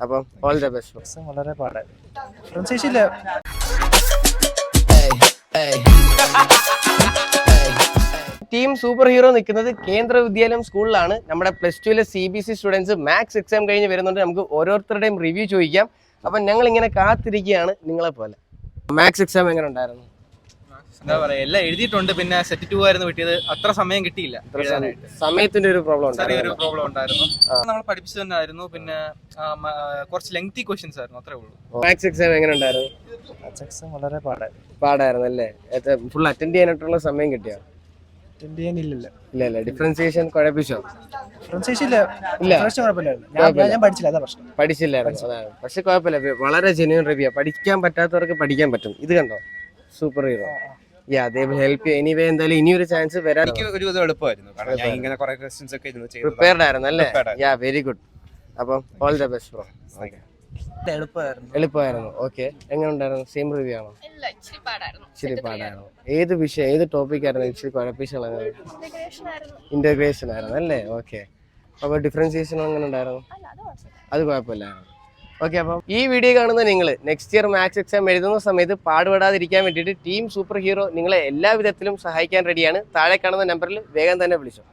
അപ്പം all the best. വളരെ പാടായിരുന്നു. ടീം സൂപ്പർ ഹീറോ നിൽക്കുന്നത് കേന്ദ്ര വിദ്യാലയം സ്കൂളിലാണ്. നമ്മുടെ +2 CBSE സ്റ്റുഡൻസ് മാത്സ് എക്സാം കഴിഞ്ഞ് വരുന്നുണ്ട്. നമുക്ക് ഓരോരുത്തരുടെയും റിവ്യൂ ചോദിക്കാം. അപ്പം ഞങ്ങൾ ഇങ്ങനെ കാത്തിരിക്കുകയാണ് നിങ്ങളെ പോലെ. മാത്സ് എക്സാം എങ്ങനെ ഉണ്ടായിരുന്നു? എന്താ പറയാ, എല്ലാം എഴുതിയിട്ടുണ്ട്. പിന്നെ സെറ്റ് 2 ആയിരുന്നു കിട്ടിയത്. അത്ര സമയം കിട്ടിയില്ല. സമയത്തിന്റെ ഒരു പ്രോബ്ലം ചെറിയൊരു പ്രോബ്ലം ഉണ്ടായിരുന്നു. നമ്മൾ പഠിപ്പിച്ചു തന്നെ ആയിരുന്നു. പിന്നെ കുറച്ച് ലെങ്തി ക്വസ്റ്റ്യൻസ് ആയിരുന്നു, അത്രേ ഉള്ളൂ. മാത്സ് എക്സാം എങ്ങനെ ഉണ്ടായിരുന്നു? വളരെ പാടായിരുന്നു അല്ലേ? ഫുൾ അറ്റൻഡ് ചെയ്യാനായിട്ടുള്ള സമയം കിട്ടിയോ? ഇല്ല. ഡിഫറൻസിയേഷൻ കുഴപ്പിച്ചോ? പഠിച്ചില്ലായിരുന്നു, അതാണ്. പക്ഷെ കുഴപ്പമില്ല, വളരെ ജെന്യൂൻ റിവ്യൂ. പഠിക്കാൻ പറ്റാത്തവർക്ക് പഠിക്കാൻ പറ്റും. ഇത് കണ്ടോ, സൂപ്പർ ഹീറോ. Help anyway. എന്തായാലും ഇനിയൊരു ചാൻസ് വരാൻ പ്രിപ്പയർഡ് ആയിരുന്നു അല്ലേ? Very good. അപ്പം ഓൾ ദ ബെസ്റ്റ് ബ്രോ. എളുപ്പമായിരുന്നു. ഓക്കെ, എങ്ങനെ ഉണ്ടായിരുന്നു? സെയിം റിവ്യൂ ആണോ? ഇച്ചിരി പാടായിരുന്നു. ഏത് വിഷയം, ഏത് ടോപ്പിക് ആയിരുന്നു ഇച്ചിരി കുഴപ്പിച്ചുള്ളത്? ഇന്റഗ്രേഷൻ ആയിരുന്നു അല്ലേ? ഓക്കെ. അപ്പോൾ ഡിഫറൻസിയേഷൻ എങ്ങനെ ഉണ്ടായിരുന്നു? അത് കുഴപ്പമില്ലായിരുന്നു. ഓക്കെ. അപ്പം ഈ വീഡിയോ കാണുന്ന നിങ്ങൾ നെക്സ്റ്റ് ഇയർ മാത്സ് എക്സാം എഴുതുന്ന സമയത്ത് പാടുപെടാതിരിക്കാൻ വേണ്ടിയിട്ട് ടീം സൂപ്പർ ഹീറോ നിങ്ങളെ എല്ലാ വിധത്തിലും സഹായിക്കാൻ റെഡിയാണ്. താഴെ കാണുന്ന നമ്പറിൽ വേഗം തന്നെ വിളിച്ചോ.